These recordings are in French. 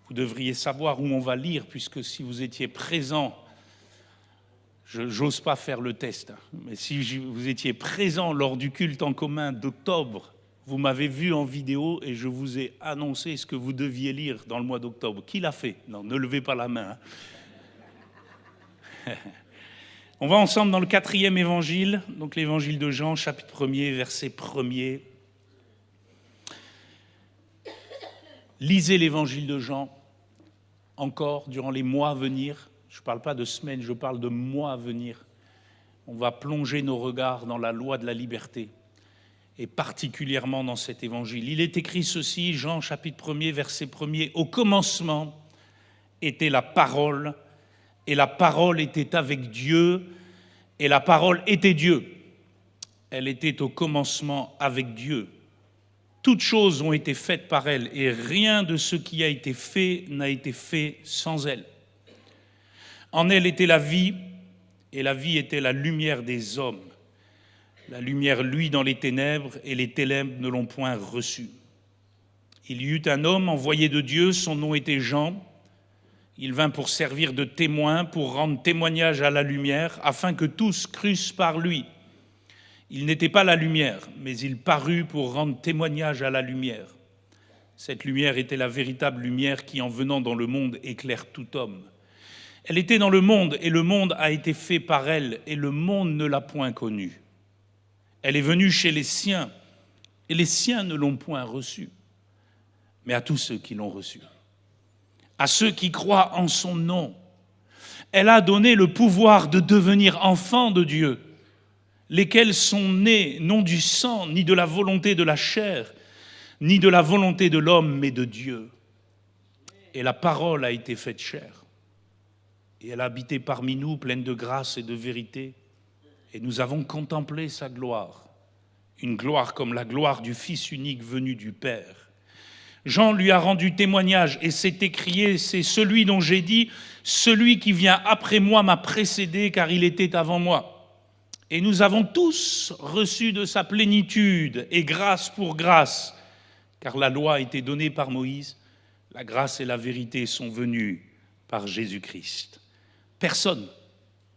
Vous devriez savoir où on va lire, puisque si vous étiez présent, j'ose pas faire le test, mais si vous étiez présent lors du culte en commun d'octobre, vous m'avez vu en vidéo et je vous ai annoncé ce que vous deviez lire dans le mois d'octobre. Qui l'a fait? Non, ne levez pas la main. On va ensemble dans le 4e évangile, donc l'évangile de Jean, chapitre 1er, verset 1er. Lisez l'évangile de Jean encore durant les mois à venir. Je ne parle pas de semaines, je parle de mois à venir. On va plonger nos regards dans la loi de la liberté, et particulièrement dans cet évangile. Il est écrit ceci, Jean chapitre 1er, verset 1er. « Au commencement était la parole, et la parole était avec Dieu, et la parole était Dieu. Elle était au commencement avec Dieu. Toutes choses ont été faites par elle, et rien de ce qui a été fait n'a été fait sans elle. En elle était la vie, et la vie était la lumière des hommes. La lumière luit dans les ténèbres, et les ténèbres ne l'ont point reçue. Il y eut un homme envoyé de Dieu, son nom était Jean. Il vint pour servir de témoin, pour rendre témoignage à la lumière, afin que tous crussent par lui. Il n'était pas la lumière, mais il parut pour rendre témoignage à la lumière. Cette lumière était la véritable lumière qui, en venant dans le monde, éclaire tout homme. Elle était dans le monde, et le monde a été fait par elle, et le monde ne l'a point connue. Elle est venue chez les siens, et les siens ne l'ont point reçue, mais à tous ceux qui l'ont reçue. À ceux qui croient en son nom, elle a donné le pouvoir de devenir enfants de Dieu, lesquels sont nés non du sang, ni de la volonté de la chair, ni de la volonté de l'homme, mais de Dieu. Et la parole a été faite chair, et elle a habité parmi nous, pleine de grâce et de vérité, et nous avons contemplé sa gloire, une gloire comme la gloire du Fils unique venu du Père. Jean lui a rendu témoignage et s'est écrié, c'est celui dont j'ai dit, celui qui vient après moi m'a précédé car il était avant moi. Et nous avons tous reçu de sa plénitude et grâce pour grâce, car la loi a été donnée par Moïse, la grâce et la vérité sont venues par Jésus-Christ. Personne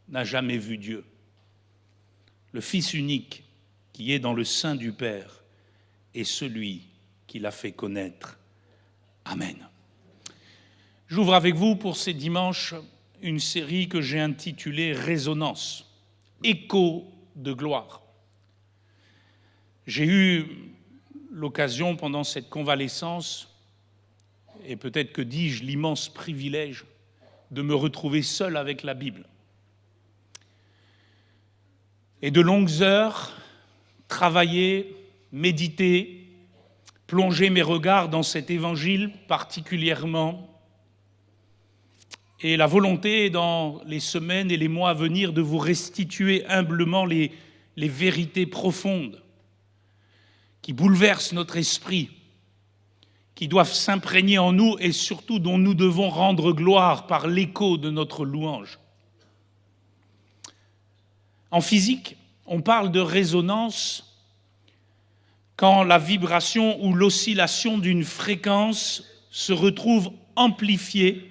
n'a jamais vu Dieu. Le Fils unique qui est dans le sein du Père est celui qui l'a fait connaître. Amen. J'ouvre avec vous pour ces dimanches une série que j'ai intitulée « Résonance », écho de gloire. J'ai eu l'occasion pendant cette convalescence, et peut-être que dis-je l'immense privilège, de me retrouver seul avec la Bible. Et de longues heures, travailler, méditer, plonger mes regards dans cet évangile particulièrement, et la volonté dans les semaines et les mois à venir de vous restituer humblement les vérités profondes qui bouleversent notre esprit, qui doivent s'imprégner en nous et surtout dont nous devons rendre gloire par l'écho de notre louange. En physique, on parle de résonance quand la vibration ou l'oscillation d'une fréquence se retrouve amplifiée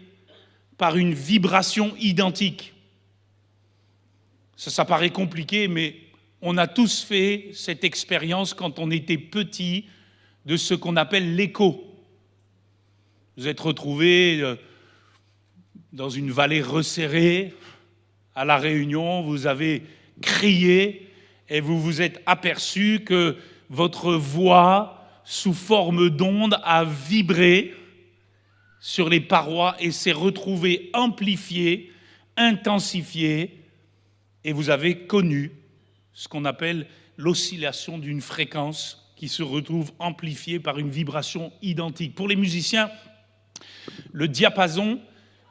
par une vibration identique. Ça paraît compliqué, mais on a tous fait cette expérience quand on était petit de ce qu'on appelle l'écho. Vous êtes retrouvés dans une vallée resserrée, à La Réunion, vous avez crié et vous vous êtes aperçu que votre voix, sous forme d'onde, a vibré sur les parois et s'est retrouvée amplifiée, intensifiée, et vous avez connu ce qu'on appelle l'oscillation d'une fréquence qui se retrouve amplifiée par une vibration identique. Pour les musiciens, le diapason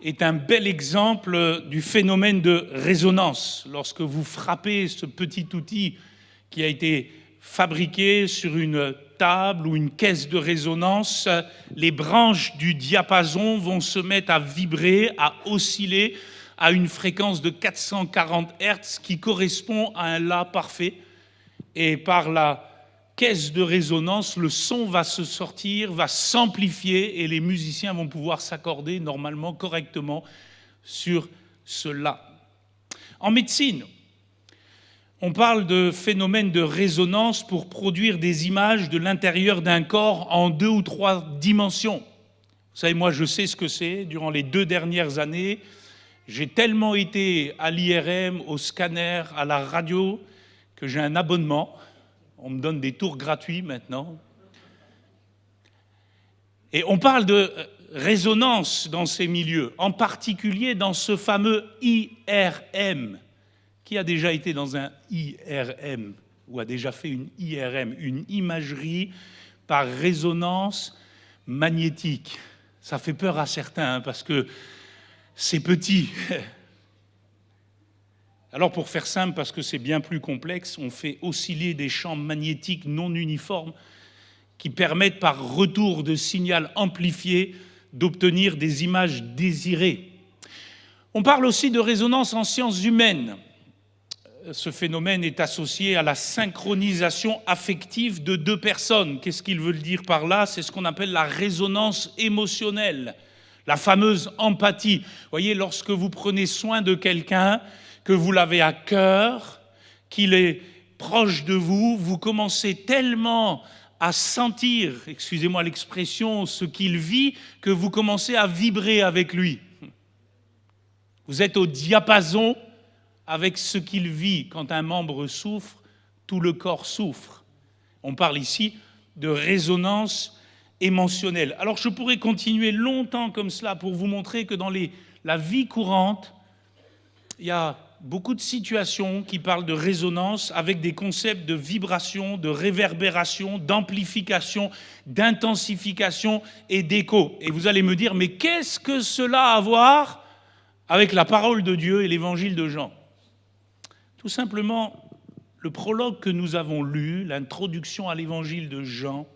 est un bel exemple du phénomène de résonance. Lorsque vous frappez ce petit outil qui a été fabriqué sur une table ou une caisse de résonance, les branches du diapason vont se mettre à vibrer, à osciller à une fréquence de 440 Hz qui correspond à un La parfait. Et par la caisse de résonance, le son va se sortir, va s'amplifier et les musiciens vont pouvoir s'accorder normalement, correctement sur cela. En médecine, on parle de phénomène de résonance pour produire des images de l'intérieur d'un corps en 2 ou 3 dimensions. Vous savez, moi, je sais ce que c'est. Durant les 2 dernières années, j'ai tellement été à l'IRM, au scanner, à la radio, que j'ai un abonnement. On me donne des tours gratuits maintenant. Et on parle de résonance dans ces milieux, en particulier dans ce fameux IRM. Qui a déjà été dans un IRM ou a déjà fait une IRM, une imagerie par résonance magnétique? Ça fait peur à certains parce que c'est petit. Alors pour faire simple, parce que c'est bien plus complexe, on fait osciller des champs magnétiques non uniformes qui permettent par retour de signal amplifié d'obtenir des images désirées. On parle aussi de résonance en sciences humaines. Ce phénomène est associé à la synchronisation affective de 2 personnes. Qu'est-ce qu'il veut dire par là? C'est ce qu'on appelle la résonance émotionnelle, la fameuse empathie. Vous voyez, lorsque vous prenez soin de quelqu'un, que vous l'avez à cœur, qu'il est proche de vous, vous commencez tellement à sentir, excusez-moi l'expression, ce qu'il vit, que vous commencez à vibrer avec lui. Vous êtes au diapason avec ce qu'il vit. Quand un membre souffre, tout le corps souffre. On parle ici de résonance émotionnelle. Alors je pourrais continuer longtemps comme cela pour vous montrer que dans la vie courante, il y a beaucoup de situations qui parlent de résonance avec des concepts de vibration, de réverbération, d'amplification, d'intensification et d'écho. Et vous allez me dire, mais qu'est-ce que cela a à voir avec la parole de Dieu et l'évangile de Jean? Tout simplement, le prologue que nous avons lu, l'introduction à l'évangile de Jean,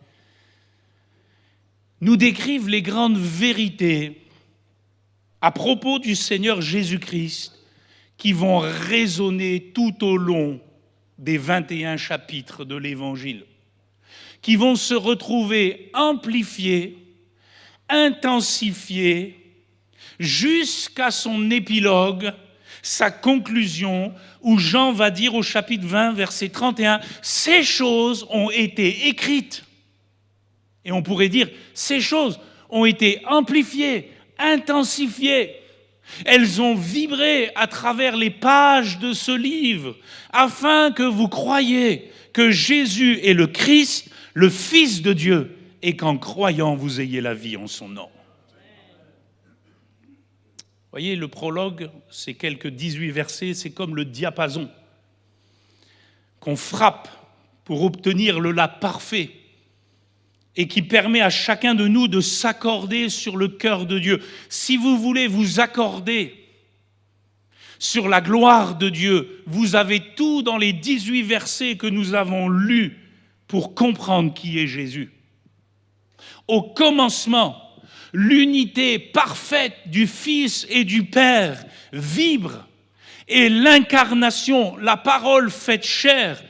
nous décrivent les grandes vérités à propos du Seigneur Jésus-Christ qui vont résonner tout au long des 21 chapitres de l'évangile, qui vont se retrouver amplifiés, intensifiés, jusqu'à son épilogue, sa conclusion, où Jean va dire au chapitre 20, verset 31, « Ces choses ont été écrites. » Et on pourrait dire, ces choses ont été amplifiées, intensifiées. Elles ont vibré à travers les pages de ce livre, afin que vous croyiez que Jésus est le Christ, le Fils de Dieu, et qu'en croyant, vous ayez la vie en son nom. Vous voyez, le prologue, c'est quelques 18 versets, c'est comme le diapason qu'on frappe pour obtenir le la parfait et qui permet à chacun de nous de s'accorder sur le cœur de Dieu. Si vous voulez vous accorder sur la gloire de Dieu, vous avez tout dans les 18 versets que nous avons lus pour comprendre qui est Jésus. Au commencement, l'unité parfaite du Fils et du Père vibre et l'incarnation, la parole faite chair,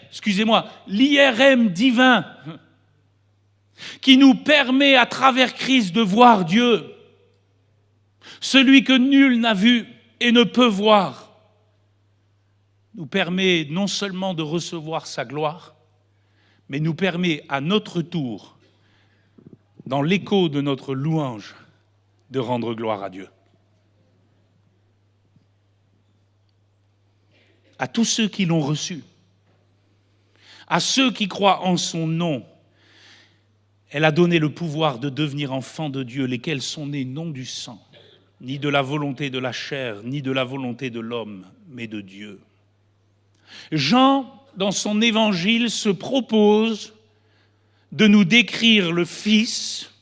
l'IRM divin, qui nous permet à travers Christ de voir Dieu, celui que nul n'a vu et ne peut voir, nous permet non seulement de recevoir sa gloire, mais nous permet à notre tour, dans l'écho de notre louange, de rendre gloire à Dieu. À tous ceux qui l'ont reçu, à ceux qui croient en son nom, elle a donné le pouvoir de devenir enfants de Dieu, lesquels sont nés non du sang, ni de la volonté de la chair, ni de la volonté de l'homme, mais de Dieu. Jean, dans son évangile, se propose de nous décrire le Fils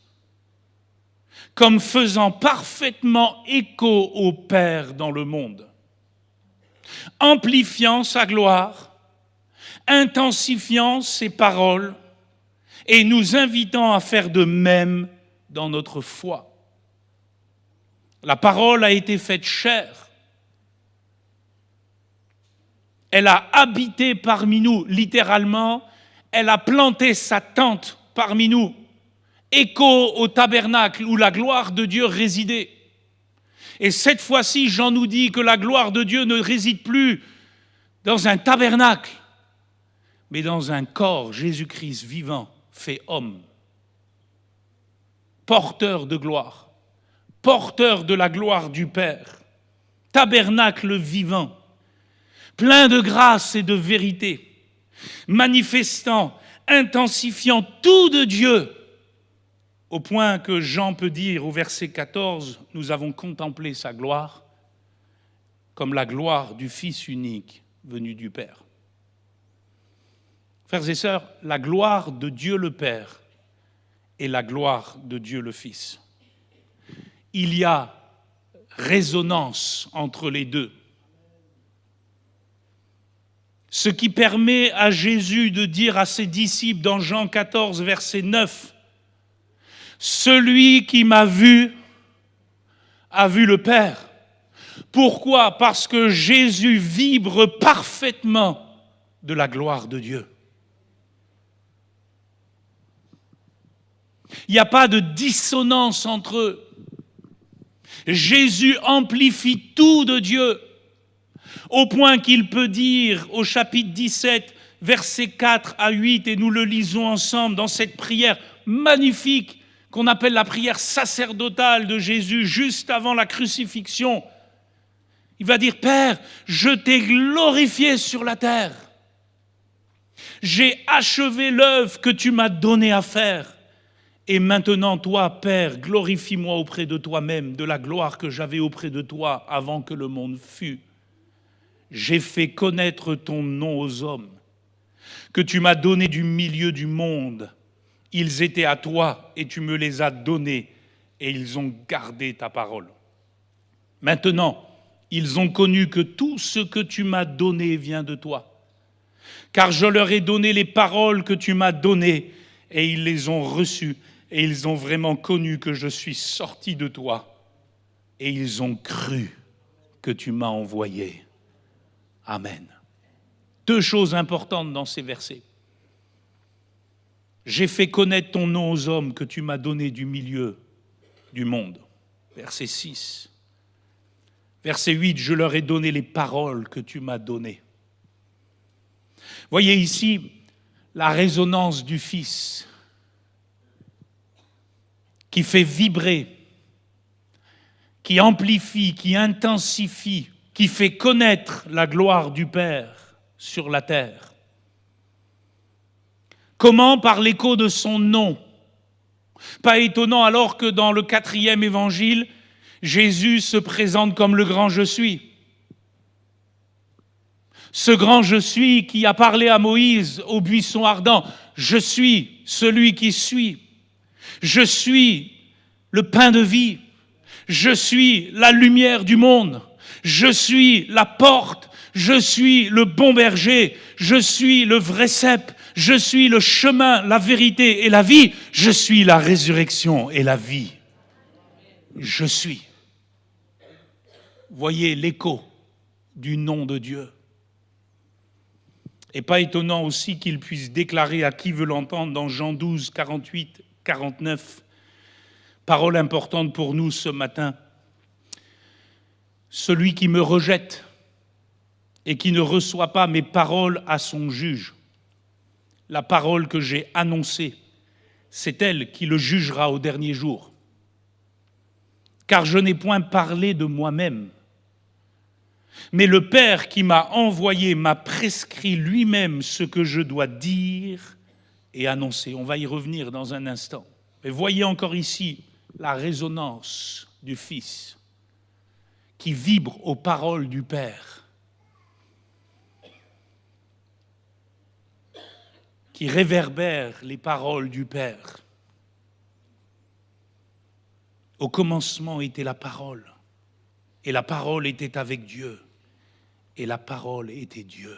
comme faisant parfaitement écho au Père dans le monde, amplifiant sa gloire, intensifiant ses paroles et nous invitant à faire de même dans notre foi. La parole a été faite chair. Elle a habité parmi nous, littéralement, elle a planté sa tente parmi nous, écho au tabernacle où la gloire de Dieu résidait. Et cette fois-ci, Jean nous dit que la gloire de Dieu ne réside plus dans un tabernacle, mais dans un corps, Jésus-Christ vivant, fait homme, porteur de gloire, porteur de la gloire du Père, tabernacle vivant, plein de grâce et de vérité, manifestant, intensifiant tout de Dieu, au point que Jean peut dire au verset 14, « Nous avons contemplé sa gloire comme la gloire du Fils unique venu du Père. » Frères et sœurs, la gloire de Dieu le Père et la gloire de Dieu le Fils. Il y a résonance entre les deux. Ce qui permet à Jésus de dire à ses disciples dans Jean 14, verset 9, « Celui qui m'a vu a vu le Père. » Pourquoi ? Parce que Jésus vibre parfaitement de la gloire de Dieu. Il n'y a pas de dissonance entre eux. Jésus amplifie tout de Dieu, au point qu'il peut dire au chapitre 17, versets 4 à 8, et nous le lisons ensemble dans cette prière magnifique qu'on appelle la prière sacerdotale de Jésus juste avant la crucifixion. Il va dire, « Père, je t'ai glorifié sur la terre. J'ai achevé l'œuvre que tu m'as donnée à faire. Et maintenant, toi, Père, glorifie-moi auprès de toi-même de la gloire que j'avais auprès de toi avant que le monde fût. J'ai fait connaître ton nom aux hommes, que tu m'as donné du milieu du monde. Ils étaient à toi et tu me les as donnés et ils ont gardé ta parole. Maintenant, ils ont connu que tout ce que tu m'as donné vient de toi. Car je leur ai donné les paroles que tu m'as données et ils les ont reçues. Et ils ont vraiment connu que je suis sorti de toi. Et ils ont cru que tu m'as envoyé. Amen. Deux choses importantes dans ces versets. J'ai fait connaître ton nom aux hommes que tu m'as donné du milieu du monde. Verset 6. Verset 8, je leur ai donné les paroles que tu m'as données. Voyez ici la résonance du Fils qui fait vibrer, qui amplifie, qui intensifie, qui fait connaître la gloire du Père sur la terre. Comment ? Par l'écho de son nom. Pas étonnant alors que dans le 4e évangile, Jésus se présente comme le grand je suis. Ce grand je suis qui a parlé à Moïse au buisson ardent. Je suis celui qui suis. Je suis le pain de vie. Je suis la lumière du monde. Je suis la porte. Je suis le bon berger. Je suis le vrai cep. Je suis le chemin, la vérité et la vie. Je suis la résurrection et la vie. Je suis. Voyez l'écho du nom de Dieu. Et pas étonnant aussi qu'il puisse déclarer à qui veut l'entendre dans Jean 12, 48, 49, parole importante pour nous ce matin. Celui qui me rejette et qui ne reçoit pas mes paroles à son juge, la parole que j'ai annoncée, c'est elle qui le jugera au dernier jour. Car je n'ai point parlé de moi-même, mais le Père qui m'a envoyé m'a prescrit lui-même ce que je dois dire et annoncer. On va y revenir dans un instant. Mais voyez encore ici la résonance du Fils qui vibre aux paroles du Père, qui réverbère les paroles du Père. Au commencement était la parole, et la parole était avec Dieu, et la parole était Dieu.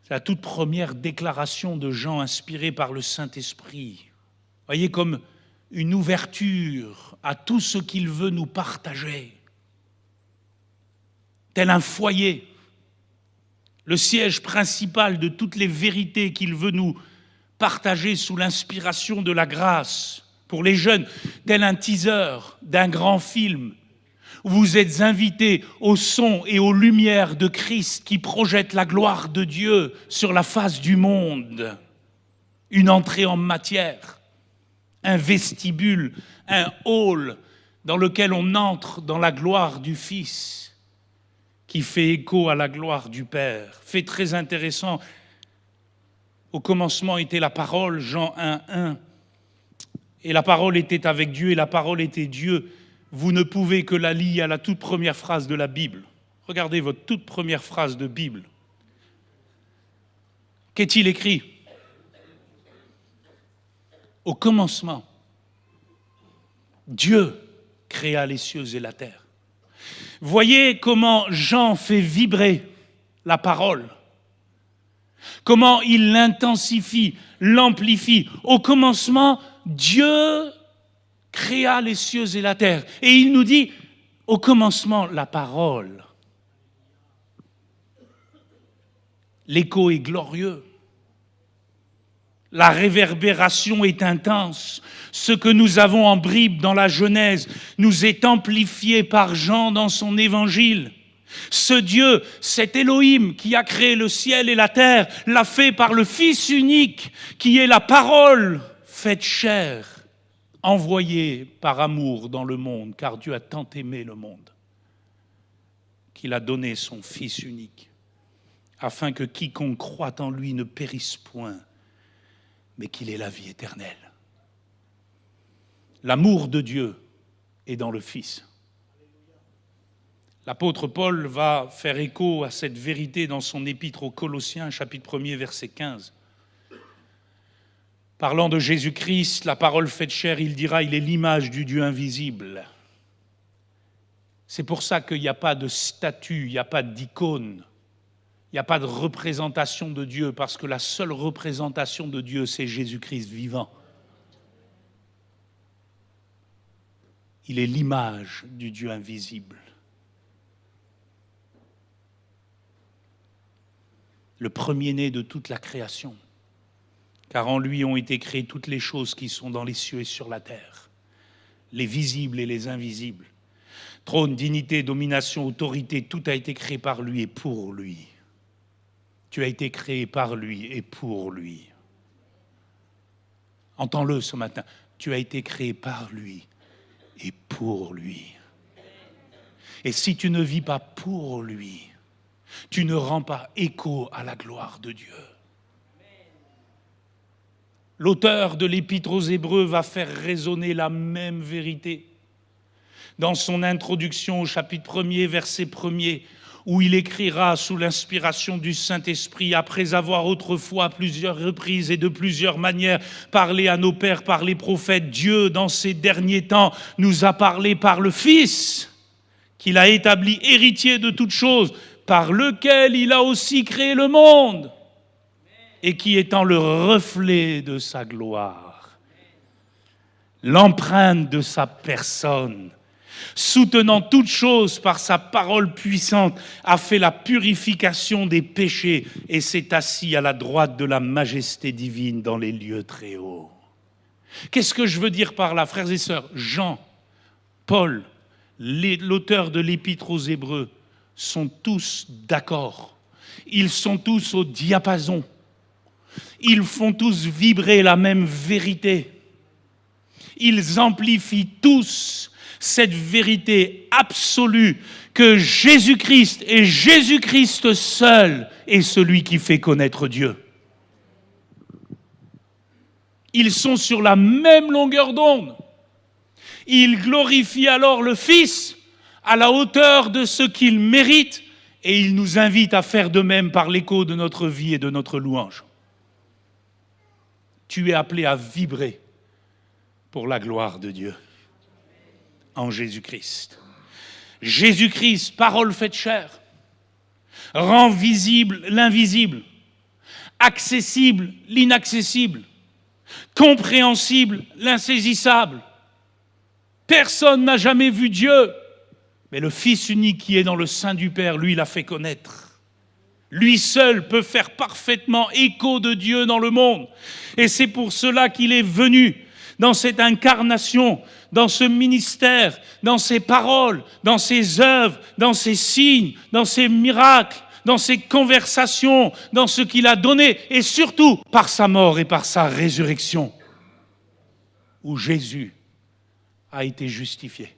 C'est la toute première déclaration de Jean inspirée par le Saint-Esprit. Voyez, comme une ouverture à tout ce qu'il veut nous partager. Tel un foyer, le siège principal de toutes les vérités qu'il veut nous partager sous l'inspiration de la grâce pour les jeunes, tel un teaser d'un grand film, où vous êtes invités au son et aux lumières de Christ qui projettent la gloire de Dieu sur la face du monde. Une entrée en matière, un vestibule, un hall dans lequel on entre dans la gloire du Fils qui fait écho à la gloire du Père. Fait très intéressant. Au commencement était la parole, Jean 1:1. Et la parole était avec Dieu et la parole était Dieu. Vous ne pouvez que la lier à la toute première phrase de la Bible. Regardez votre toute première phrase de Bible. Qu'est-il écrit ? Au commencement, Dieu créa les cieux et la terre. Voyez comment Jean fait vibrer la parole. Comment il l'intensifie, l'amplifie. Au commencement, Dieu créa les cieux et la terre. Et il nous dit, au commencement, la parole. L'écho est glorieux. La réverbération est intense. Ce que nous avons en bribes dans la Genèse nous est amplifié par Jean dans son évangile. Ce Dieu, cet Elohim qui a créé le ciel et la terre, l'a fait par le Fils unique qui est la parole faite chair, envoyée par amour dans le monde, car Dieu a tant aimé le monde qu'il a donné son Fils unique, afin que quiconque croit en lui ne périsse point, mais qu'il ait la vie éternelle. L'amour de Dieu est dans le Fils. L'apôtre Paul va faire écho à cette vérité dans son épître aux Colossiens, chapitre 1er, verset 15. Parlant de Jésus-Christ, la parole faite chair, il dira, il est l'image du Dieu invisible. C'est pour ça qu'il n'y a pas de statue, il n'y a pas d'icône, il n'y a pas de représentation de Dieu, parce que la seule représentation de Dieu, c'est Jésus-Christ vivant. Il est l'image du Dieu invisible. Le premier-né de toute la création, car en lui ont été créées toutes les choses qui sont dans les cieux et sur la terre, les visibles et les invisibles. Trône, dignité, domination, autorité, tout a été créé par lui et pour lui. Tu as été créé par lui et pour lui. Entends-le ce matin, tu as été créé par lui et pour lui. Et si tu ne vis pas pour lui, tu ne rends pas écho à la gloire de Dieu. L'auteur de l'Épître aux Hébreux va faire résonner la même vérité. Dans son introduction au chapitre 1er, verset 1er, où il écrira sous l'inspiration du Saint-Esprit, après avoir autrefois à plusieurs reprises et de plusieurs manières parlé à nos pères par les prophètes, Dieu, dans ces derniers temps, nous a parlé par le Fils, qu'il a établi héritier de toutes choses, par lequel il a aussi créé le monde, et qui étant le reflet de sa gloire, l'empreinte de sa personne, soutenant toutes choses par sa parole puissante, a fait la purification des péchés et s'est assis à la droite de la majesté divine dans les lieux très hauts. Qu'est-ce que je veux dire par là, frères et sœurs ? Jean, Paul, l'auteur de l'Épître aux Hébreux, sont tous d'accord. Ils sont tous au diapason. Ils font tous vibrer la même vérité. Ils amplifient tous cette vérité absolue que Jésus-Christ et Jésus-Christ seul est celui qui fait connaître Dieu. Ils sont sur la même longueur d'onde. Ils glorifient alors le Fils à la hauteur de ce qu'il mérite et ils nous invitent à faire de même par l'écho de notre vie et de notre louange. Tu es appelé à vibrer pour la gloire de Dieu en Jésus-Christ. Jésus-Christ, parole faite chair, rend visible l'invisible, accessible l'inaccessible, compréhensible l'insaisissable. Personne n'a jamais vu Dieu, mais le Fils unique qui est dans le sein du Père, lui, l'a fait connaître. Lui seul peut faire parfaitement écho de Dieu dans le monde. Et c'est pour cela qu'il est venu dans cette incarnation, dans ce ministère, dans ses paroles, dans ses œuvres, dans ses signes, dans ses miracles, dans ses conversations, dans ce qu'il a donné, et surtout par sa mort et par sa résurrection, où Jésus a été justifié.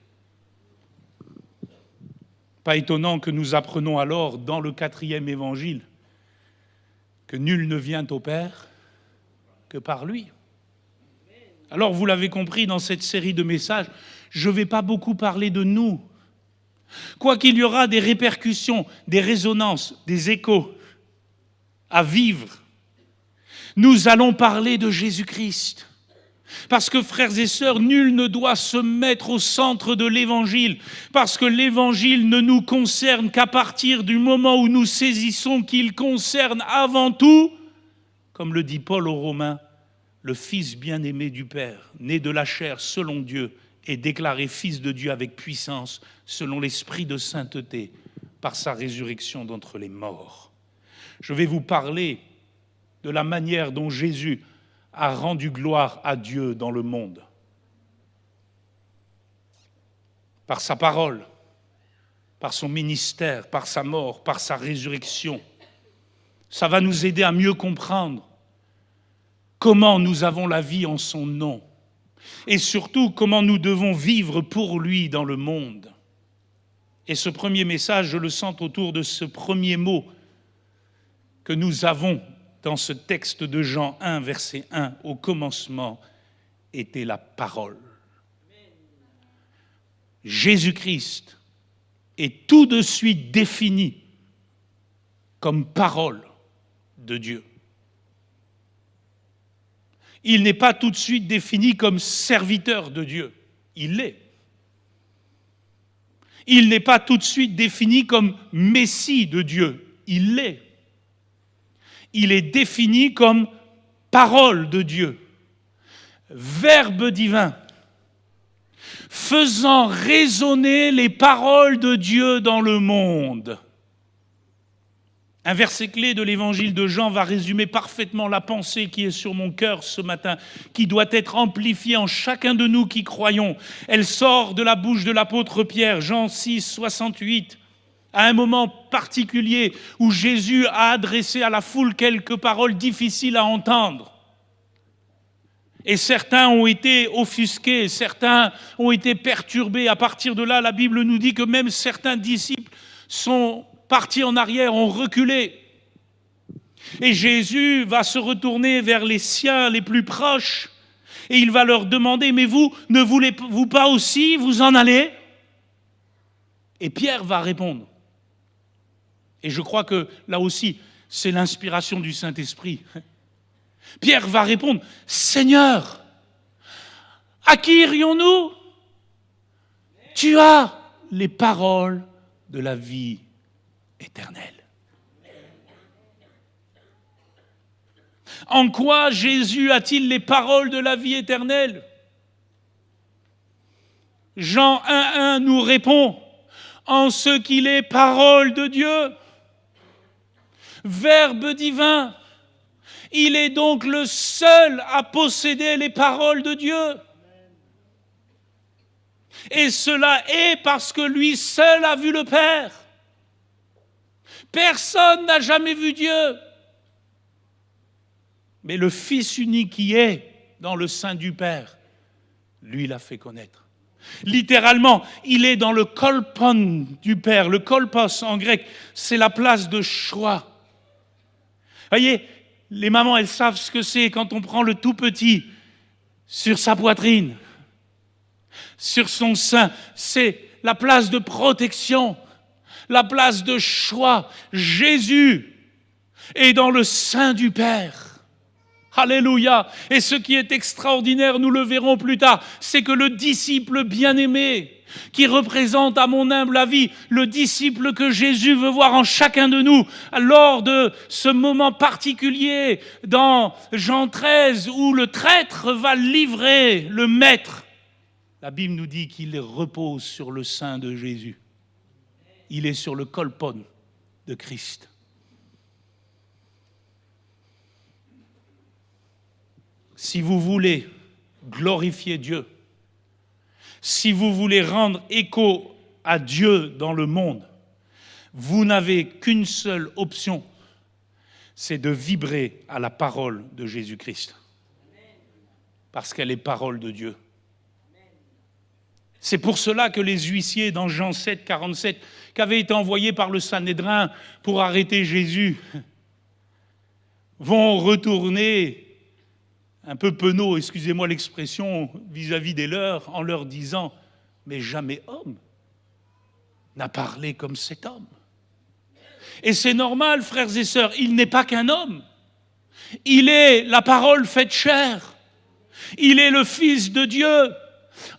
Pas étonnant que nous apprenons alors dans le 4e évangile que nul ne vient au Père que par lui. Alors vous l'avez compris dans cette série de messages, je ne vais pas beaucoup parler de nous. Quoiqu'il y aura des répercussions, des résonances, des échos à vivre, nous allons parler de Jésus-Christ. Parce que, frères et sœurs, nul ne doit se mettre au centre de l'Évangile, parce que l'Évangile ne nous concerne qu'à partir du moment où nous saisissons qu'il concerne avant tout, comme le dit Paul aux Romains, le Fils bien-aimé du Père, né de la chair selon Dieu, et déclaré Fils de Dieu avec puissance, selon l'Esprit de sainteté, par sa résurrection d'entre les morts. Je vais vous parler de la manière dont Jésus a rendu gloire à Dieu dans le monde. Par sa parole, par son ministère, par sa mort, par sa résurrection. Ça va nous aider à mieux comprendre comment nous avons la vie en son nom et surtout comment nous devons vivre pour lui dans le monde. Et ce premier message, je le sens autour de ce premier mot que nous avons dans ce texte de Jean 1, verset 1, au commencement était la parole. Jésus-Christ est tout de suite défini comme parole de Dieu. Il n'est pas tout de suite défini comme serviteur de Dieu. Il l'est. Il n'est pas tout de suite défini comme Messie de Dieu. Il l'est. Il est défini comme parole de Dieu, verbe divin, faisant résonner les paroles de Dieu dans le monde. Un verset clé de l'évangile de Jean va résumer parfaitement la pensée qui est sur mon cœur ce matin, qui doit être amplifiée en chacun de nous qui croyons. Elle sort de la bouche de l'apôtre Pierre, Jean 6, 68. À un moment particulier où Jésus a adressé à la foule quelques paroles difficiles à entendre. Et certains ont été offusqués, certains ont été perturbés. À partir de là, la Bible nous dit que même certains disciples sont partis en arrière, ont reculé. Et Jésus va se retourner vers les siens les plus proches et il va leur demander « Mais vous, ne voulez-vous pas aussi vous en aller ?» Et Pierre va répondre. Et je crois que là aussi, c'est l'inspiration du Saint-Esprit. Pierre va répondre, « Seigneur, à qui irions-nous ? Tu as les paroles de la vie éternelle. » En quoi Jésus a-t-il les paroles de la vie éternelle ? Jean 1,1 nous répond, « En ce qu'il est parole de Dieu. » Verbe divin, il est donc le seul à posséder les paroles de Dieu. Et cela est parce que lui seul a vu le Père. Personne n'a jamais vu Dieu. Mais le Fils unique qui est dans le sein du Père, lui l'a fait connaître. Littéralement, il est dans le kolpon du Père. Le kolpos en grec, c'est la place de choix. Voyez, les mamans, elles savent ce que c'est quand on prend le tout petit sur sa poitrine, sur son sein. C'est la place de protection, la place de choix. Jésus est dans le sein du Père. Alléluia. Et ce qui est extraordinaire, nous le verrons plus tard, c'est que le disciple bien-aimé, qui représente à mon humble avis le disciple que Jésus veut voir en chacun de nous lors de ce moment particulier dans Jean 13 où le traître va livrer le maître. La Bible nous dit qu'il repose sur le sein de Jésus. Il est sur le kolpon de Christ. si vous voulez glorifier Dieu, si vous voulez rendre écho à Dieu dans le monde, vous n'avez qu'une seule option, c'est de vibrer à la parole de Jésus-Christ. Parce qu'elle est parole de Dieu. C'est pour cela que les huissiers dans Jean 7, 47, qui avaient été envoyés par le Sanhédrin pour arrêter Jésus, vont retourner un peu penauds, excusez-moi l'expression, vis-à-vis des leurs, en leur disant « Mais jamais homme n'a parlé comme cet homme. » Et c'est normal, frères et sœurs, il n'est pas qu'un homme. Il est la parole faite chair. Il est le Fils de Dieu,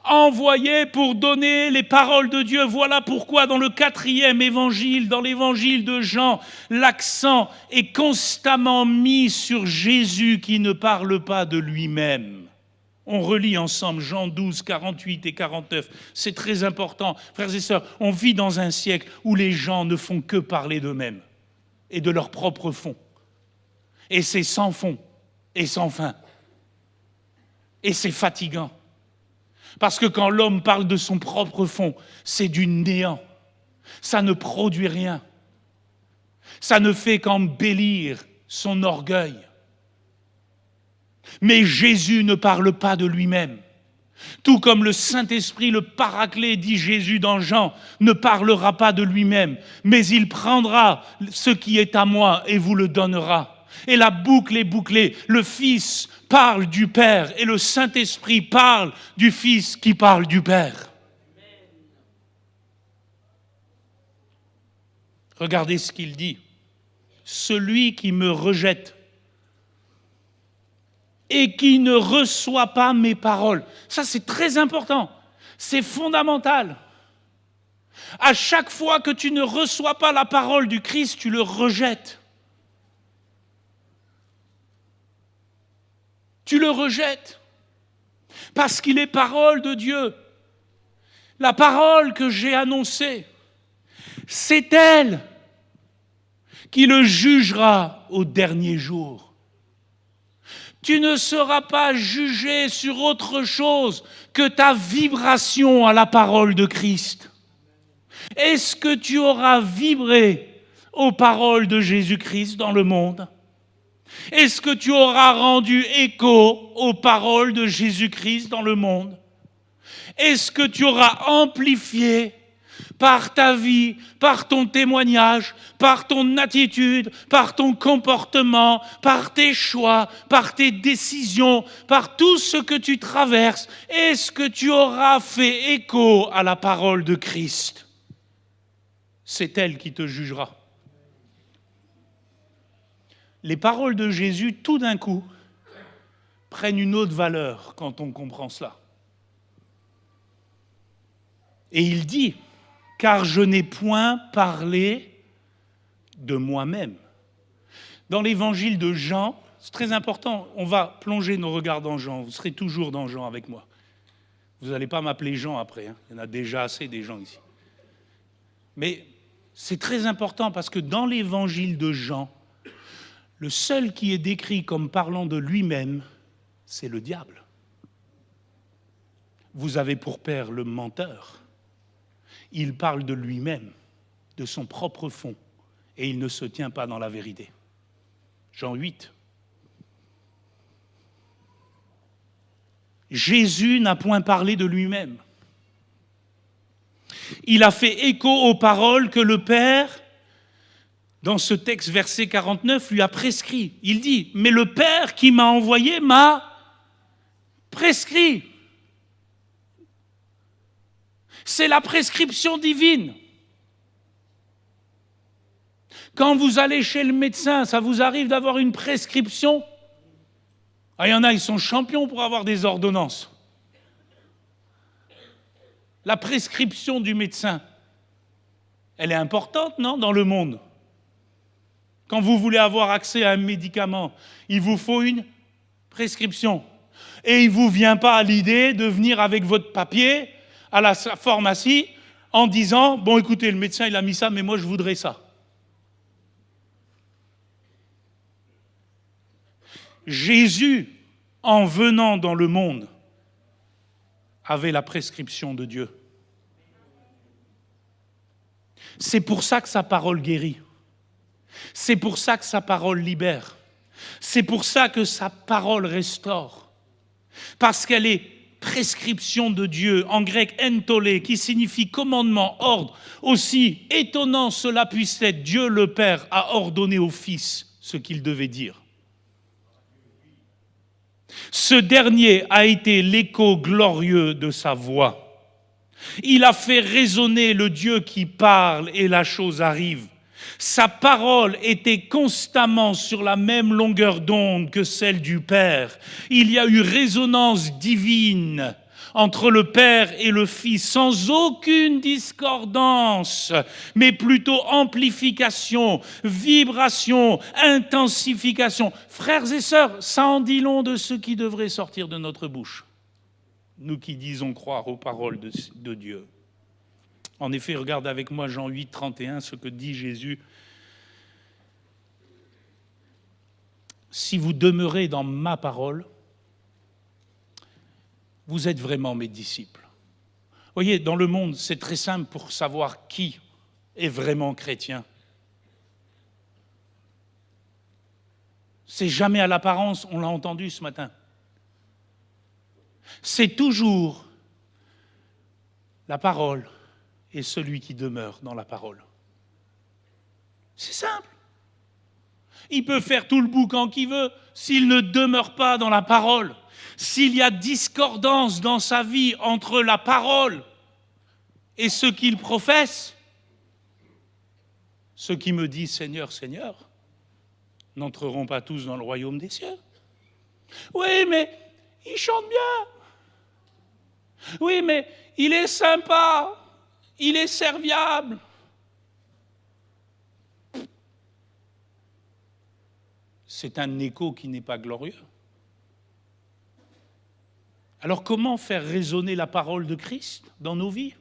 envoyé pour donner les paroles de Dieu. Voilà pourquoi dans le 4e évangile, dans l'évangile de Jean, l'accent est constamment mis sur Jésus qui ne parle pas de lui-même. On relit ensemble Jean 12, 48 et 49. C'est très important. Frères et sœurs, on vit dans un siècle où les gens ne font que parler d'eux-mêmes et de leur propre fond. Et c'est sans fond et sans fin. Et c'est fatigant. Parce que quand l'homme parle de son propre fond, c'est du néant. Ça ne produit rien. Ça ne fait qu'embellir son orgueil. Mais Jésus ne parle pas de lui-même. Tout comme le Saint-Esprit, le Paraclet, dit Jésus dans Jean, ne parlera pas de lui-même, mais il prendra ce qui est à moi et vous le donnera. Et la boucle est bouclée. Le Fils parle du Père et le Saint-Esprit parle du Fils qui parle du Père. Regardez ce qu'il dit. Celui qui me rejette et qui ne reçoit pas mes paroles. Ça, c'est très important. C'est fondamental. À chaque fois que tu ne reçois pas la parole du Christ, tu le rejettes. Tu le rejettes. Parce qu'il est parole de Dieu. La parole que j'ai annoncée, c'est elle qui le jugera au dernier jour. Tu ne seras pas jugé sur autre chose que ta vibration à la parole de Christ. Est-ce que tu auras vibré aux paroles de Jésus-Christ dans le monde ? Est-ce que tu auras rendu écho aux paroles de Jésus-Christ dans le monde ? Est-ce que tu auras amplifié par ta vie, par ton témoignage, par ton attitude, par ton comportement, par tes choix, par tes décisions, par tout ce que tu traverses, est-ce que tu auras fait écho à la parole de Christ ? C'est elle qui te jugera. Les paroles de Jésus, tout d'un coup, prennent une autre valeur quand on comprend cela. Et il dit, car je n'ai point parlé de moi-même. Dans l'évangile de Jean, c'est très important, on va plonger nos regards dans Jean, vous serez toujours dans Jean avec moi. Vous n'allez pas m'appeler Jean après, hein. Il y en a déjà assez des gens ici. Mais c'est très important parce que dans l'évangile de Jean, le seul qui est décrit comme parlant de lui-même, c'est le diable. Vous avez pour père le menteur. Il parle de lui-même, de son propre fond, et il ne se tient pas dans la vérité. Jean 8. Jésus n'a point parlé de lui-même. Il a fait écho aux paroles que le Père, dans ce texte, verset 49, lui a prescrit. Il dit, mais le Père qui m'a envoyé m'a prescrit. C'est la prescription divine. Quand vous allez chez le médecin, ça vous arrive d'avoir une prescription ? Ah, il y en a, ils sont champions pour avoir des ordonnances. La prescription du médecin, elle est importante, non, dans le monde ? Quand vous voulez avoir accès à un médicament, il vous faut une prescription. Et il ne vous vient pas à l'idée de venir avec votre papier à la pharmacie en disant « Bon, écoutez, le médecin, il a mis ça, mais moi, je voudrais ça. » Jésus, en venant dans le monde, avait la prescription de Dieu. C'est pour ça que sa parole guérit. C'est pour ça que sa parole libère. C'est pour ça que sa parole restaure. Parce qu'elle est prescription de Dieu, en grec entolé, qui signifie commandement, ordre. Aussi étonnant cela puisse être, Dieu le Père a ordonné au Fils ce qu'il devait dire. Ce dernier a été l'écho glorieux de sa voix. Il a fait résonner le Dieu qui parle et la chose arrive. Sa parole était constamment sur la même longueur d'onde que celle du Père. Il y a eu résonance divine entre le Père et le Fils, sans aucune discordance, mais plutôt amplification, vibration, intensification. Frères et sœurs, ça en dit long de ce qui devrait sortir de notre bouche, nous qui disons croire aux paroles de Dieu. En effet, regarde avec moi Jean 8, 31, ce que dit Jésus. Si vous demeurez dans ma parole, vous êtes vraiment mes disciples. Vous voyez, dans le monde, c'est très simple pour savoir qui est vraiment chrétien. C'est jamais à l'apparence, on l'a entendu ce matin. C'est toujours la parole et celui qui demeure dans la parole. C'est simple. Il peut faire tout le boucan qu'il veut s'il ne demeure pas dans la parole. S'il y a discordance dans sa vie entre la parole et ce qu'il professe, ceux qui me disent Seigneur, Seigneur, n'entreront pas tous dans le royaume des cieux. Oui, mais il chante bien. Oui, mais il est sympa. Il est serviable. C'est un écho qui n'est pas glorieux. Alors comment faire résonner la parole de Christ dans nos vies?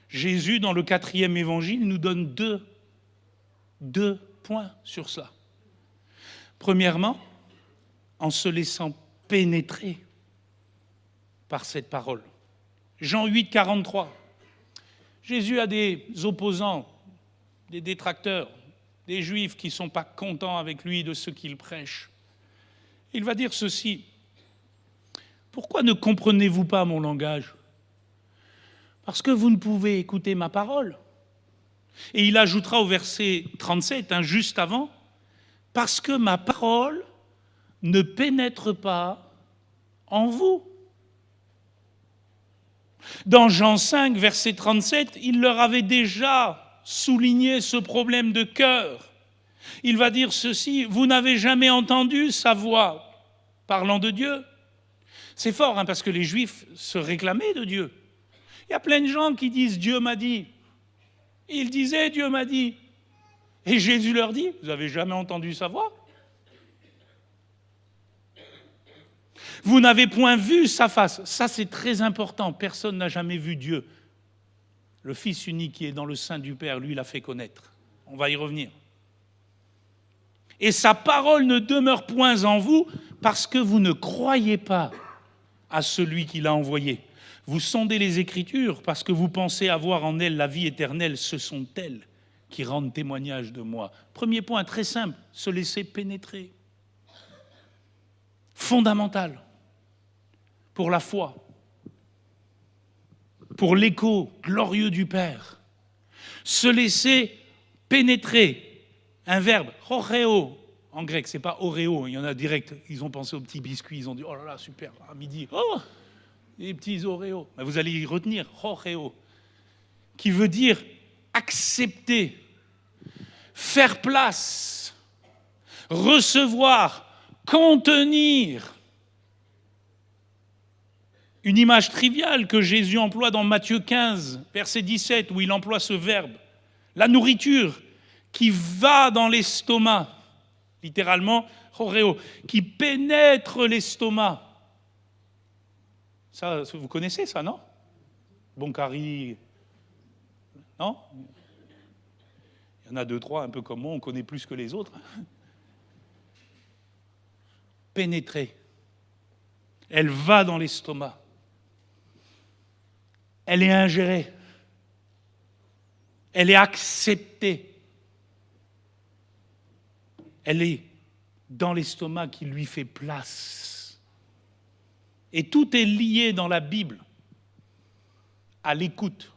Jésus, dans le 4e évangile, nous donne deux points sur cela. Premièrement, en se laissant pénétrer par cette parole. Jean 8, 43. Jésus a des opposants, des détracteurs, des juifs qui ne sont pas contents avec lui de ce qu'il prêche. Il va dire ceci. Pourquoi ne comprenez-vous pas mon langage? Parce que vous ne pouvez écouter ma parole. Et il ajoutera au verset 37, juste avant, parce que ma parole ne pénètre pas en vous. Dans Jean 5, verset 37, il leur avait déjà souligné ce problème de cœur. Il va dire ceci, vous n'avez jamais entendu sa voix parlant de Dieu. C'est fort, parce que les Juifs se réclamaient de Dieu. Il y a plein de gens qui disent « Dieu m'a dit ». Ils disaient « Dieu m'a dit ». Et Jésus leur dit « Vous n'avez jamais entendu sa voix ? Vous n'avez point vu sa face ». Ça, c'est très important. Personne n'a jamais vu Dieu. Le Fils unique qui est dans le sein du Père, lui, l'a fait connaître. On va y revenir. Et sa parole ne demeure point en vous parce que vous ne croyez pas à celui qui l'a envoyé. Vous sondez les Écritures parce que vous pensez avoir en elles la vie éternelle. Ce sont elles qui rendent témoignage de moi. Premier point, très simple, se laisser pénétrer. Fondamental pour la foi, pour l'écho glorieux du Père. Se laisser pénétrer. Un verbe, choreo, en grec, c'est pas oreo, il y en a direct, ils ont pensé aux petits biscuits, ils ont dit, oh là là, super, à midi, oh, les petits oreos. Mais vous allez y retenir, choreo, qui veut dire accepter, faire place, recevoir, contenir. Une image triviale que Jésus emploie dans Matthieu 15, verset 17, où il emploie ce verbe. La nourriture qui va dans l'estomac, littéralement, choreo, qui pénètre l'estomac. Ça, vous connaissez ça, non? Boncari, non? Il y en a 2-3, un peu comme moi, on connaît plus que les autres. Pénétrer. Elle va dans l'estomac. Elle est ingérée. Elle est acceptée. Elle est dans l'estomac qui lui fait place. Et tout est lié dans la Bible à l'écoute.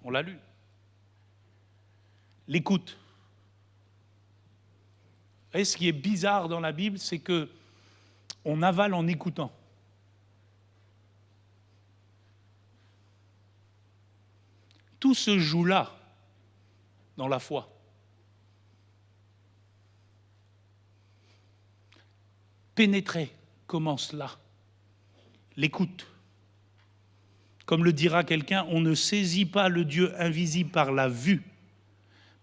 On l'a lu. L'écoute. Vous voyez, ce qui est bizarre dans la Bible, c'est que on avale en écoutant. Tout se joue là, dans la foi. Pénétrer commence là. L'écoute. Comme le dira quelqu'un, on ne saisit pas le Dieu invisible par la vue,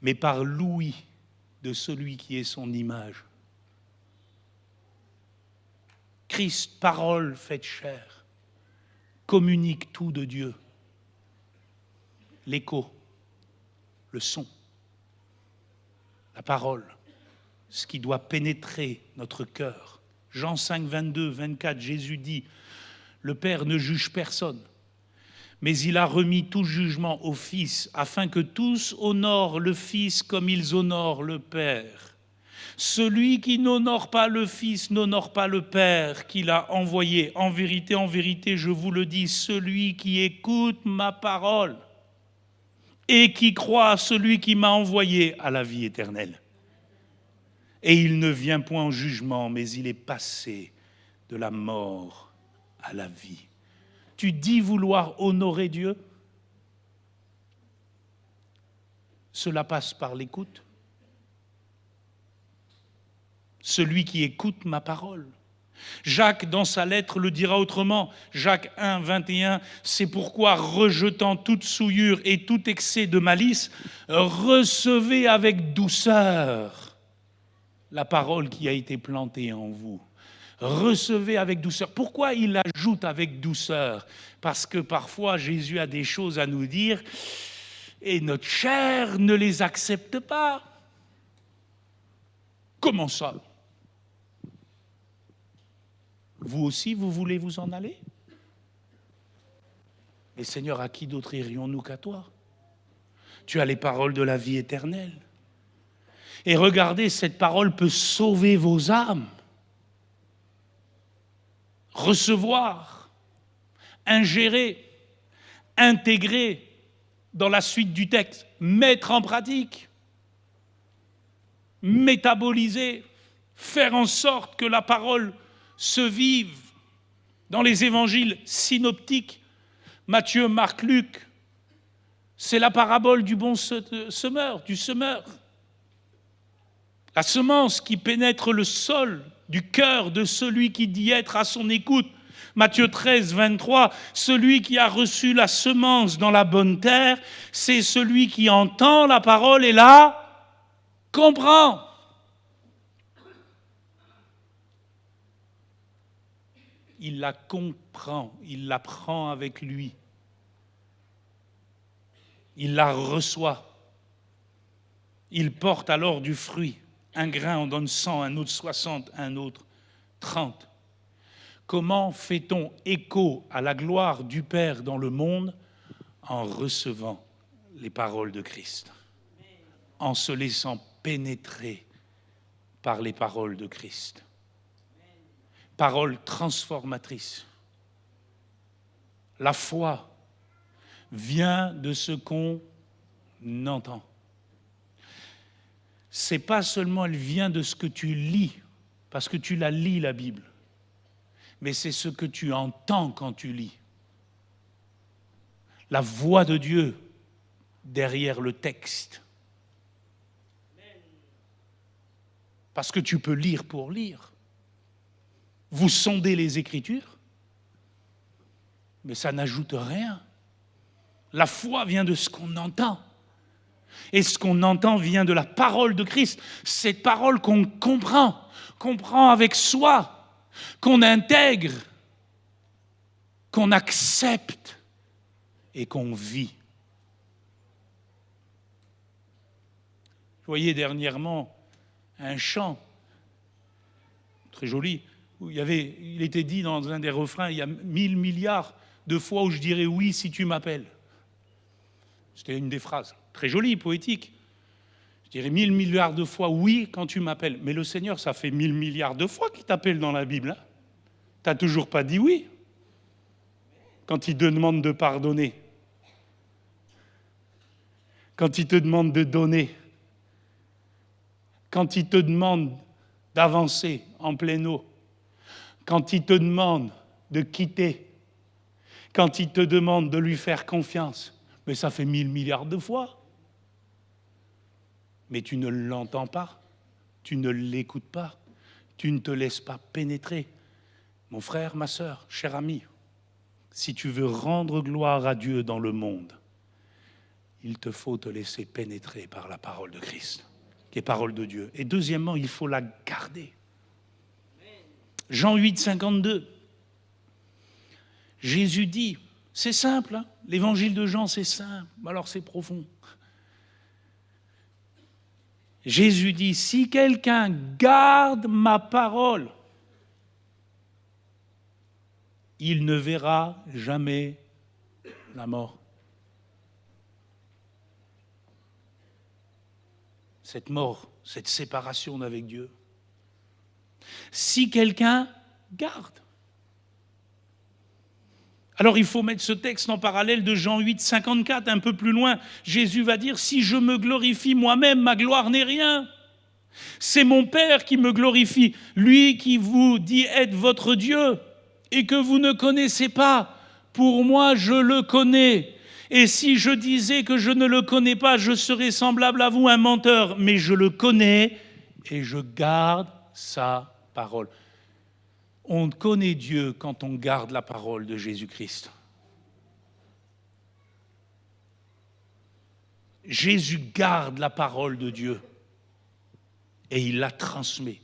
mais par l'ouïe de celui qui est son image. Christ, parole faite chair, communique tout de Dieu. L'écho, le son, la parole, ce qui doit pénétrer notre cœur. Jean 5, 22, 24, Jésus dit, « Le Père ne juge personne, mais il a remis tout jugement au Fils, afin que tous honorent le Fils comme ils honorent le Père. Celui qui n'honore pas le Fils n'honore pas le Père qu'il a envoyé. En vérité, je vous le dis, celui qui écoute ma parole et qui croit à celui qui m'a envoyé a la vie éternelle. Et il ne vient point en jugement, mais il est passé de la mort à la vie. » Tu dis vouloir honorer Dieu? Cela passe par l'écoute. Celui qui écoute ma parole. Jacques, dans sa lettre, le dira autrement. Jacques 1, 21, c'est pourquoi, rejetant toute souillure et tout excès de malice, recevez avec douceur la parole qui a été plantée en vous. Recevez avec douceur. Pourquoi il ajoute avec douceur? Parce que parfois Jésus a des choses à nous dire et notre chair ne les accepte pas. Comment ça? Vous aussi, vous voulez vous en aller? Mais Seigneur, à qui d'autre irions-nous qu'à toi? Tu as les paroles de la vie éternelle. Et regardez, cette parole peut sauver vos âmes. Recevoir, ingérer, intégrer dans la suite du texte, mettre en pratique, métaboliser, faire en sorte que la parole se vive dans les évangiles synoptiques, Matthieu, Marc, Luc. C'est la parabole du bon semeur, du semeur. La semence qui pénètre le sol du cœur de celui qui dit être à son écoute. Matthieu 13, 23, celui qui a reçu la semence dans la bonne terre, c'est celui qui entend la parole et la comprend. Il la comprend, il la prend avec lui. Il la reçoit. Il porte alors du fruit. Un grain en donne 100, un autre 60, un autre 30. Comment fait-on écho à la gloire du Père dans le monde? En recevant les paroles de Christ, en se laissant pénétrer par les paroles de Christ. Paroles transformatrices. La foi vient de ce qu'on entend. C'est pas seulement elle vient de ce que tu lis, parce que tu la lis la Bible, mais c'est ce que tu entends quand tu lis. La voix de Dieu derrière le texte. Parce que tu peux lire pour lire. Vous sondez les Écritures, mais ça n'ajoute rien. La foi vient de ce qu'on entend. Et ce qu'on entend vient de la parole de Christ. Cette parole qu'on comprend avec soi, qu'on intègre, qu'on accepte et qu'on vit. Je voyais dernièrement un chant très joli il était dit dans un des refrains, il y a 1000 milliards de fois où je dirais oui si tu m'appelles. C'était une des phrases, très jolie, poétique. Je dirais 1000 milliards de fois oui quand tu m'appelles. Mais le Seigneur, ça fait 1000 milliards de fois qu'il t'appelle dans la Bible. Hein. Tu n'as toujours pas dit oui quand il te demande de pardonner, quand il te demande de donner, quand il te demande d'avancer en pleine eau, quand il te demande de quitter, quand il te demande de lui faire confiance. Mais ça fait 1000 milliards de fois. Mais tu ne l'entends pas, tu ne l'écoutes pas, tu ne te laisses pas pénétrer. Mon frère, ma sœur, cher ami, si tu veux rendre gloire à Dieu dans le monde, il te faut te laisser pénétrer par la parole de Christ, qui est parole de Dieu. Et deuxièmement, il faut la garder. Jean 8, 52. Jésus dit, c'est simple, hein, l'évangile de Jean, c'est simple, alors c'est profond. Jésus dit, si quelqu'un garde ma parole, il ne verra jamais la mort. Cette mort, cette séparation d'avec Dieu. Si quelqu'un garde. Alors il faut mettre ce texte en parallèle de Jean 8, 54, un peu plus loin. Jésus va dire, si je me glorifie moi-même, ma gloire n'est rien. C'est mon Père qui me glorifie, lui qui vous dit être votre Dieu et que vous ne connaissez pas. Pour moi, je le connais. Et si je disais que je ne le connais pas, je serais semblable à vous, un menteur. Mais je le connais et je garde sa parole. On connaît Dieu quand on garde la parole de Jésus-Christ. Jésus garde la parole de Dieu et il la transmet.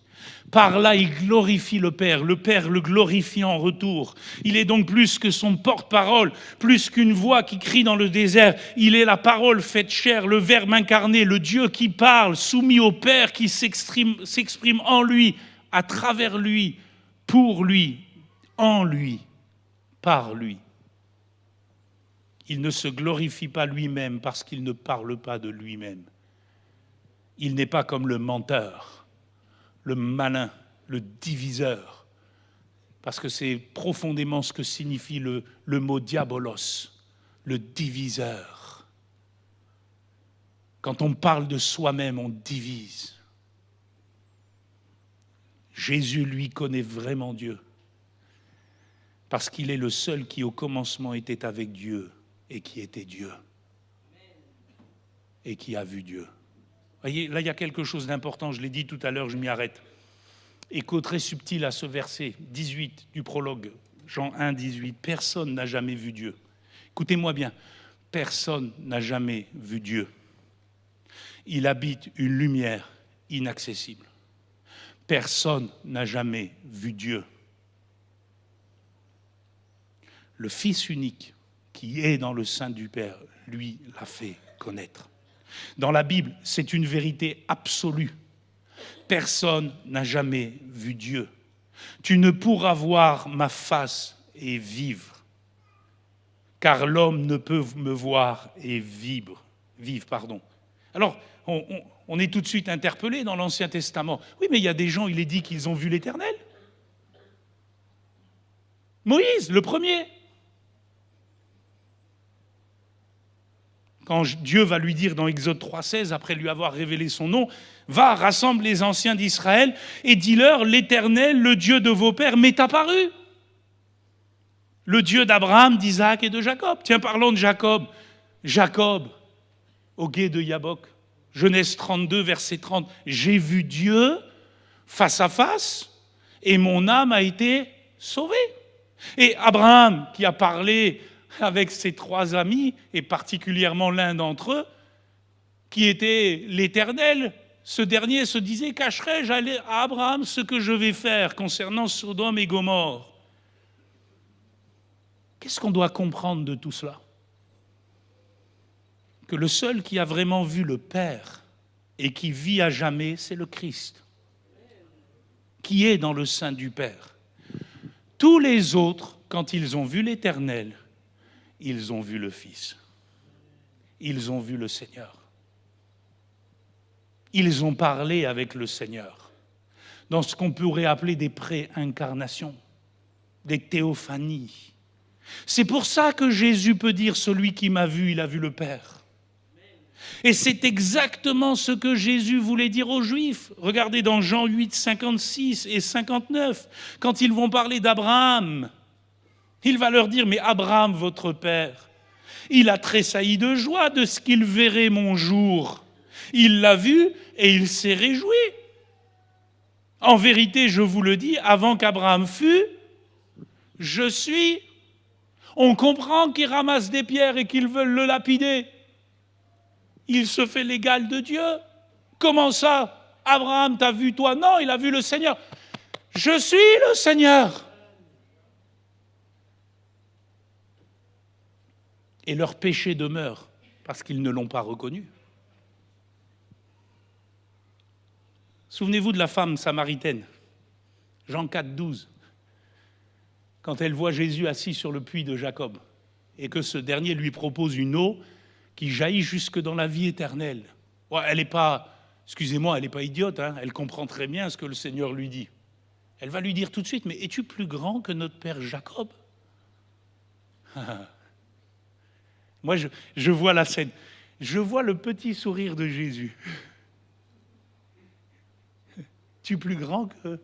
Par là, il glorifie le Père le glorifie en retour. Il est donc plus que son porte-parole, plus qu'une voix qui crie dans le désert. Il est la parole faite chair, le Verbe incarné, le Dieu qui parle, soumis au Père, qui s'exprime en lui, à travers lui, pour lui, en lui, par lui. Il ne se glorifie pas lui-même parce qu'il ne parle pas de lui-même. Il n'est pas comme le menteur, le malin, le diviseur, parce que c'est profondément ce que signifie le mot diabolos, le diviseur. Quand on parle de soi-même, on divise. Jésus, lui, connaît vraiment Dieu, parce qu'il est le seul qui, au commencement, était avec Dieu et qui était Dieu et qui a vu Dieu. Voyez, là, il y a quelque chose d'important, je l'ai dit tout à l'heure, je m'y arrête. Écho très subtil à ce verset 18 du prologue, Jean 1, 18. Personne n'a jamais vu Dieu. Écoutez-moi bien, personne n'a jamais vu Dieu. Il habite une lumière inaccessible. Personne n'a jamais vu Dieu. Le Fils unique qui est dans le sein du Père, lui, l'a fait connaître. Dans la Bible, c'est une vérité absolue. Personne n'a jamais vu Dieu. Tu ne pourras voir ma face et vivre, car l'homme ne peut me voir et vivre. Alors, on est tout de suite interpellé dans l'Ancien Testament. Oui, mais il y a des gens, il est dit qu'ils ont vu l'Éternel. Moïse, le premier. Quand Dieu va lui dire dans Exode 3,16, après lui avoir révélé son nom, va, rassemble les anciens d'Israël et dis-leur, l'Éternel, le Dieu de vos pères, m'est apparu. Le Dieu d'Abraham, d'Isaac et de Jacob. Tiens, parlons de Jacob. Jacob, au gué de Yabok, Genèse 32, verset 30. J'ai vu Dieu face à face et mon âme a été sauvée. Et Abraham, qui a parlé avec ses trois amis, et particulièrement l'un d'entre eux, qui était l'Éternel, ce dernier se disait, cacherai-je à Abraham ce que je vais faire concernant Sodome et Gomorrhe? Qu'est-ce qu'on doit comprendre de tout cela? Que le seul qui a vraiment vu le Père et qui vit à jamais, c'est le Christ, qui est dans le sein du Père. Tous les autres, quand ils ont vu l'Éternel, ils ont vu le Fils. Ils ont vu le Seigneur. Ils ont parlé avec le Seigneur dans ce qu'on pourrait appeler des pré-incarnations, des théophanies. C'est pour ça que Jésus peut dire « Celui qui m'a vu, il a vu le Père ». Et c'est exactement ce que Jésus voulait dire aux Juifs. Regardez dans Jean 8, 56 et 59, quand ils vont parler d'Abraham, il va leur dire « Mais Abraham, votre père, il a tressailli de joie de ce qu'il verrait mon jour. Il l'a vu et il s'est réjoui. En vérité, je vous le dis, avant qu'Abraham fût, je suis. » On comprend qu'il ramasse des pierres et qu'ils veulent le lapider. Il se fait l'égal de Dieu. Comment ça? Abraham, t'as vu toi? Non, il a vu le Seigneur. Je suis le Seigneur. Et leur péché demeure parce qu'ils ne l'ont pas reconnu. Souvenez-vous de la femme samaritaine, Jean 4, 12, quand elle voit Jésus assis sur le puits de Jacob et que ce dernier lui propose une eau qui jaillit jusque dans la vie éternelle. Ouais, elle n'est pas, excusez-moi, elle n'est pas idiote, hein, elle comprend très bien ce que le Seigneur lui dit. Elle va lui dire tout de suite, mais es-tu plus grand que notre père Jacob? Moi, je vois la scène. Je vois le petit sourire de Jésus. Es-tu plus grand que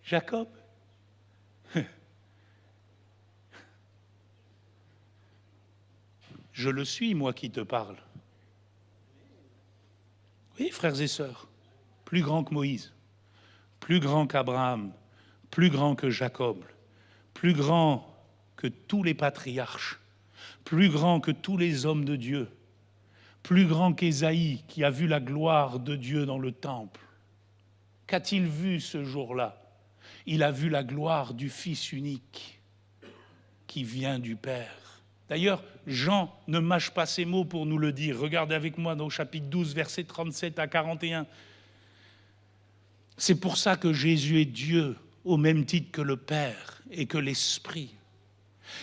Jacob? Je le suis, moi qui te parle. Oui, frères et sœurs, plus grand que Moïse, plus grand qu'Abraham, plus grand que Jacob, plus grand que tous les patriarches, plus grand que tous les hommes de Dieu, plus grand qu'Ésaïe qui a vu la gloire de Dieu dans le temple. Qu'a-t-il vu ce jour-là? Il a vu la gloire du Fils unique qui vient du Père. D'ailleurs, Jean ne mâche pas ses mots pour nous le dire. Regardez avec moi dans le chapitre 12, versets 37 à 41. C'est pour ça que Jésus est Dieu, au même titre que le Père et que l'Esprit.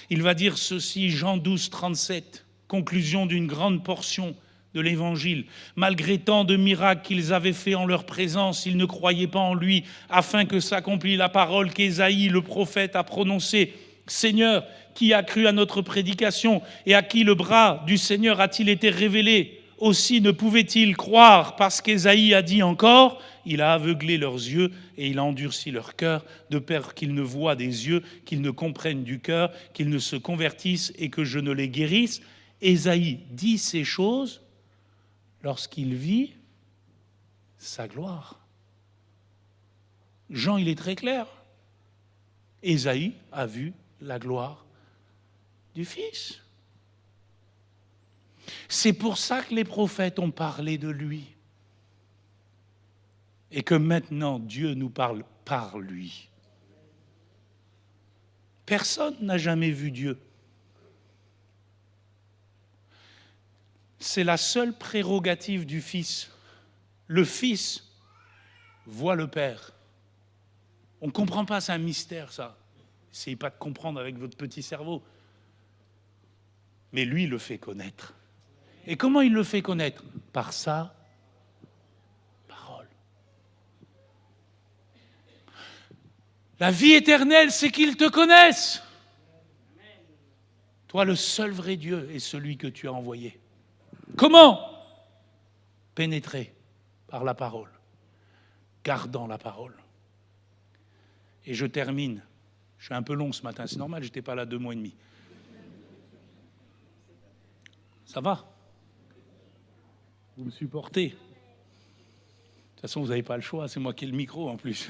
Il va dire ceci, Jean 12, 37, conclusion d'une grande portion de l'Évangile. Malgré tant de miracles qu'ils avaient faits en leur présence, ils ne croyaient pas en lui, afin que s'accomplisse la parole qu'Ésaïe, le prophète, a prononcée. Seigneur, qui a cru à notre prédication et à qui le bras du Seigneur a-t-il été révélé? Aussi ne pouvait-il croire parce qu'Ésaïe a dit encore, il a aveuglé leurs yeux et il a endurci leur cœur, de peur qu'ils ne voient des yeux, qu'ils ne comprennent du cœur, qu'ils ne se convertissent et que je ne les guérisse. Ésaïe dit ces choses lorsqu'il vit sa gloire. Jean, il est très clair. Ésaïe a vu la gloire du Fils. C'est pour ça que les prophètes ont parlé de lui. Et que maintenant, Dieu nous parle par lui. Personne n'a jamais vu Dieu. C'est la seule prérogative du Fils. Le Fils voit le Père. On ne comprend pas, c'est un mystère, ça. Essayez pas de comprendre avec votre petit cerveau. Mais lui, il le fait connaître. Et comment il le fait connaître? Par sa parole. La vie éternelle, c'est qu'ils te connaissent. Toi, le seul vrai Dieu est celui que tu as envoyé. Comment? Pénétrer par la parole, gardant la parole. Et je termine. Je suis un peu long ce matin, c'est normal, je n'étais pas là 2 mois et demi. Ça va? Vous me supportez? De toute façon, vous n'avez pas le choix, c'est moi qui ai le micro en plus.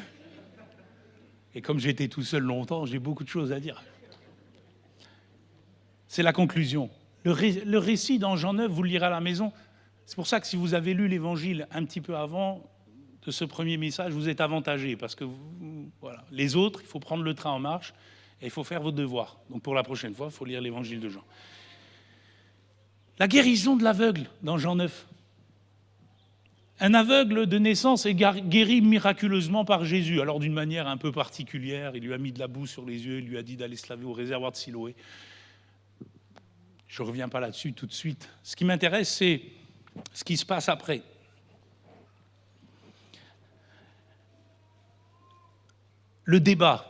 Et comme j'ai été tout seul longtemps, j'ai beaucoup de choses à dire. C'est la conclusion. Le récit dans Jean 9, vous le lirez à la maison. C'est pour ça que si vous avez lu l'Évangile un petit peu avant de ce premier message, vous êtes avantagé. Parce que voilà, les autres, il faut prendre le train en marche et il faut faire vos devoirs. Donc pour la prochaine fois, il faut lire l'Évangile de Jean. La guérison de l'aveugle dans Jean 9. Un aveugle de naissance est guéri miraculeusement par Jésus, alors d'une manière un peu particulière. Il lui a mis de la boue sur les yeux, il lui a dit d'aller se laver au réservoir de Siloé. Je ne reviens pas là-dessus tout de suite. Ce qui m'intéresse, c'est ce qui se passe après. Le débat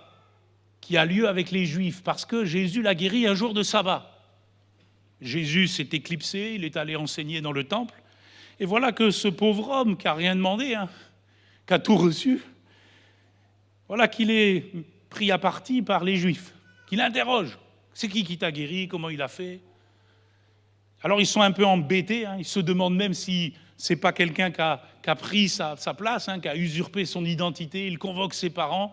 qui a lieu avec les Juifs, parce que Jésus l'a guéri un jour de sabbat. Jésus s'est éclipsé, il est allé enseigner dans le temple. Et voilà que ce pauvre homme qui n'a rien demandé, qui a tout reçu, voilà qu'il est pris à partie par les Juifs, qu'il interroge. C'est qui t'a guéri? Comment il a fait? Alors ils sont un peu embêtés, ils se demandent même si c'est pas quelqu'un qui a pris sa place, qui a usurpé son identité. Il convoque ses parents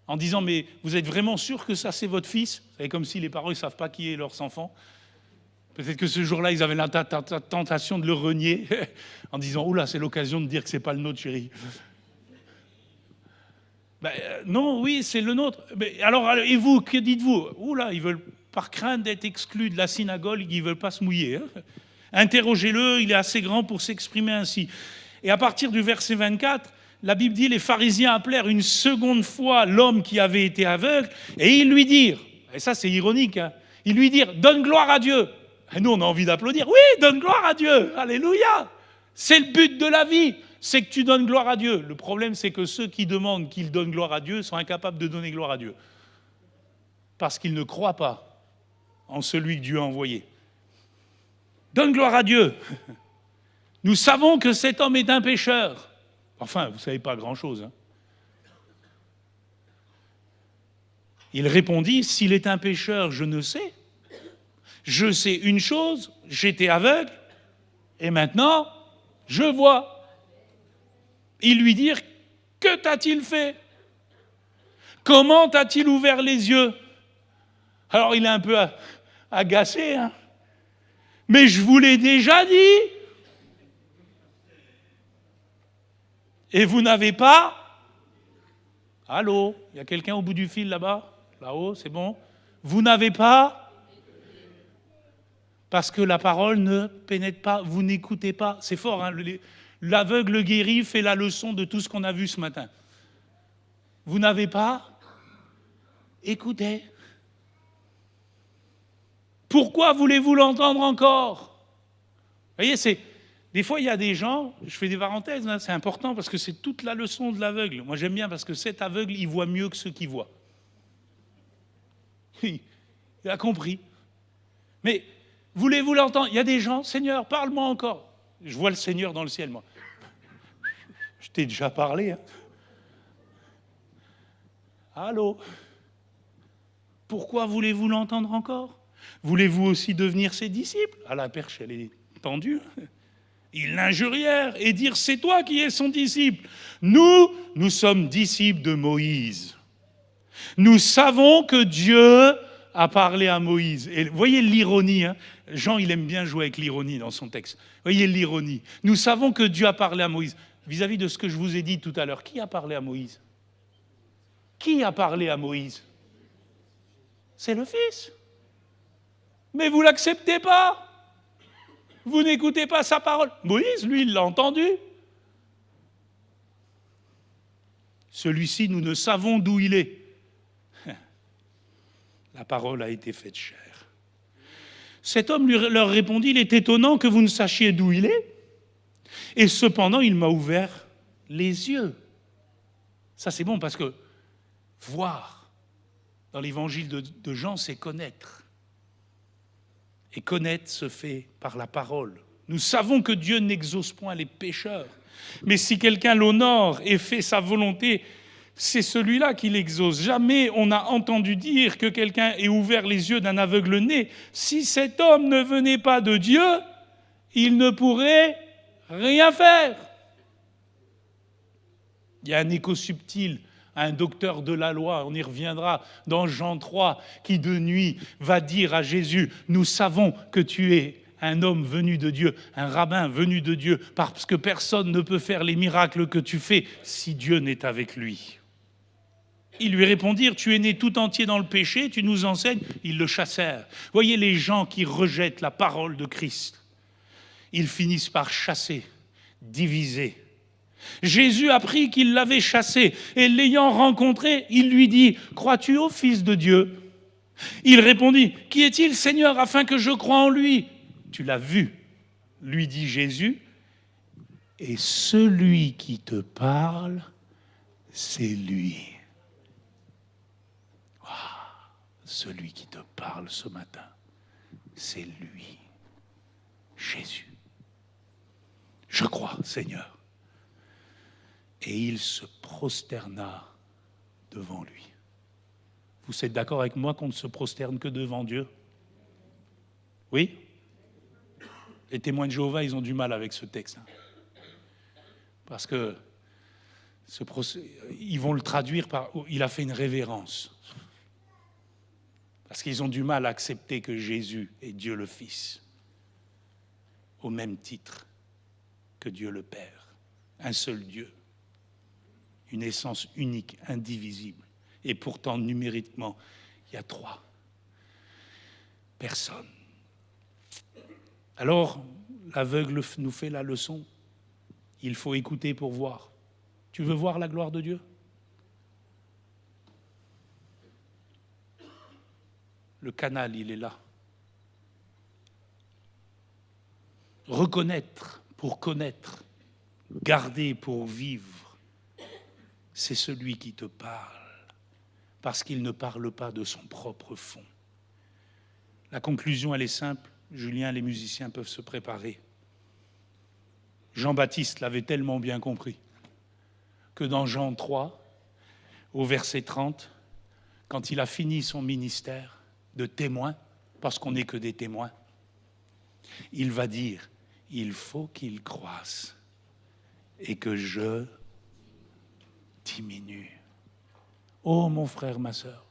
en disant « Mais vous êtes vraiment sûr que ça c'est votre fils ?» Vous savez, comme si les parents ne savent pas qui est leurs enfants. Peut-être que ce jour-là, ils avaient la tentation de le renier en disant « Oula, c'est l'occasion de dire que c'est pas le nôtre, chérie. » Non, oui, c'est le nôtre. Mais alors, et vous, que dites-vous? Oula, ils veulent, par crainte d'être exclus de la synagogue, ils ne veulent pas se mouiller. Interrogez-le, il est assez grand pour s'exprimer ainsi. Et à partir du verset 24, la Bible dit « Les pharisiens appelèrent une seconde fois l'homme qui avait été aveugle et ils lui dirent, et ça c'est ironique, ils lui dirent « Donne gloire à Dieu ». Et nous, on a envie d'applaudir. Oui, donne gloire à Dieu. Alléluia. C'est le but de la vie, c'est que tu donnes gloire à Dieu. Le problème, c'est que ceux qui demandent qu'il donne gloire à Dieu sont incapables de donner gloire à Dieu. Parce qu'ils ne croient pas en celui que Dieu a envoyé. Donne gloire à Dieu. Nous savons que cet homme est un pécheur. Enfin, vous ne savez pas grand-chose. Il répondit, s'il est un pécheur, je ne sais. Je sais une chose, j'étais aveugle, et maintenant, je vois. Ils lui dirent, que t'a-t-il fait? Comment t'a-t-il ouvert les yeux? Alors il est un peu agacé, mais je vous l'ai déjà dit. Et vous n'avez pas? Allô? Il y a quelqu'un au bout du fil là-bas? Là-haut, c'est bon? Vous n'avez pas? Parce que la parole ne pénètre pas, vous n'écoutez pas. C'est fort, l'aveugle guéri fait la leçon de tout ce qu'on a vu ce matin. Vous n'avez pas? Écoutez. Pourquoi voulez-vous l'entendre encore? Vous voyez, des fois, il y a des gens, je fais des parenthèses, c'est important parce que c'est toute la leçon de l'aveugle. Moi, j'aime bien parce que cet aveugle, il voit mieux que ceux qui voient. Il a compris. Mais voulez-vous l'entendre? Il y a des gens, Seigneur, parle-moi encore. Je vois le Seigneur dans le ciel, moi. Je t'ai déjà parlé. Allô? Pourquoi voulez-vous l'entendre encore? Voulez-vous aussi devenir ses disciples? Ah, la perche, elle est tendue. Ils l'injurièrent et dirent, c'est toi qui es son disciple. Nous sommes disciples de Moïse. Nous savons que Dieu a parlé à Moïse. Et voyez l'ironie, Jean, il aime bien jouer avec l'ironie dans son texte. Voyez l'ironie. Nous savons que Dieu a parlé à Moïse. Vis-à-vis de ce que je vous ai dit tout à l'heure, qui a parlé à Moïse? Qui a parlé à Moïse? C'est le Fils. Mais vous ne l'acceptez pas. Vous n'écoutez pas sa parole. Moïse, lui, il l'a entendu. Celui-ci, nous ne savons d'où il est. La parole a été faite chair. Cet homme leur répondit, il est étonnant que vous ne sachiez d'où il est. Et cependant, il m'a ouvert les yeux. Ça, c'est bon parce que voir dans l'évangile de Jean, c'est connaître. Et connaître se fait par la parole. Nous savons que Dieu n'exauce point les pécheurs. Mais si quelqu'un l'honore et fait sa volonté, c'est celui-là qui l'exauce. Jamais on n'a entendu dire que quelqu'un ait ouvert les yeux d'un aveugle-né. Si cet homme ne venait pas de Dieu, il ne pourrait rien faire. Il y a un écho subtil à un docteur de la loi, on y reviendra dans Jean 3, qui de nuit va dire à Jésus, nous savons que tu es un homme venu de Dieu, un rabbin venu de Dieu, parce que personne ne peut faire les miracles que tu fais si Dieu n'est avec lui. Ils lui répondirent, tu es né tout entier dans le péché, tu nous enseignes. Ils le chassèrent. Voyez les gens qui rejettent la parole de Christ. Ils finissent par chasser, diviser, Jésus apprit qu'il l'avait chassé, et l'ayant rencontré, il lui dit, « Crois-tu au Fils de Dieu ?» Il répondit, « Qui est-il, Seigneur, afin que je croie en lui ?» « Tu l'as vu, lui dit Jésus, et celui qui te parle, c'est lui. » Celui qui te parle ce matin, c'est lui, Jésus. Je crois, Seigneur. Et il se prosterna devant lui. Vous êtes d'accord avec moi qu'on ne se prosterne que devant Dieu? Oui? Les témoins de Jéhovah, ils ont du mal avec ce texte. Parce que ils vont le traduire par « il a fait une révérence ». Parce qu'ils ont du mal à accepter que Jésus est Dieu le Fils, au même titre que Dieu le Père. Un seul Dieu, une essence unique, indivisible. Et pourtant, numériquement, il y a 3 personnes. Alors, l'aveugle nous fait la leçon. Il faut écouter pour voir. Tu veux voir la gloire de Dieu ? Le canal, il est là. Reconnaître pour connaître, garder pour vivre, c'est celui qui te parle, parce qu'il ne parle pas de son propre fond. La conclusion, elle est simple. Julien, les musiciens peuvent se préparer. Jean-Baptiste l'avait tellement bien compris que dans Jean 3, au verset 30, quand il a fini son ministère de témoin, parce qu'on n'est que des témoins, il va dire, il faut qu'il croisse et que je diminue. Oh mon frère, ma sœur,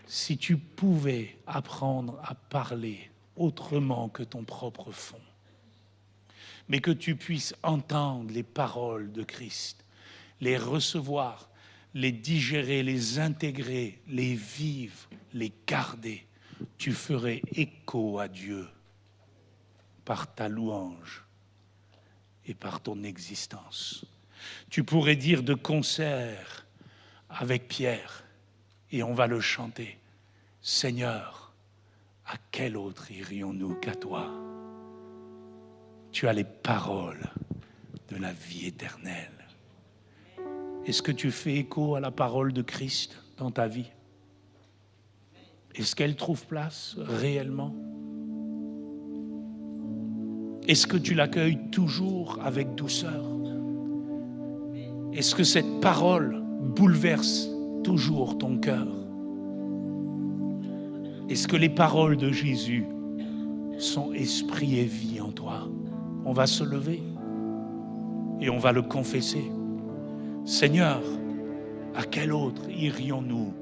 si tu pouvais apprendre à parler autrement que ton propre fond, mais que tu puisses entendre les paroles de Christ, les recevoir, les digérer, les intégrer, les vivre, les garder, tu ferais écho à Dieu par ta louange et par ton existence. Tu pourrais dire de concert avec Pierre, et on va le chanter, « Seigneur, à quel autre irions-nous qu'à toi ? Tu as les paroles de la vie éternelle. » Est-ce que tu fais écho à la parole de Christ dans ta vie? Est-ce qu'elle trouve place réellement? Est-ce que tu l'accueilles toujours avec douceur? Est-ce que cette parole bouleverse toujours ton cœur? Est-ce que les paroles de Jésus sont esprit et vie en toi? On va se lever et on va le confesser. Seigneur, à quel autre irions-nous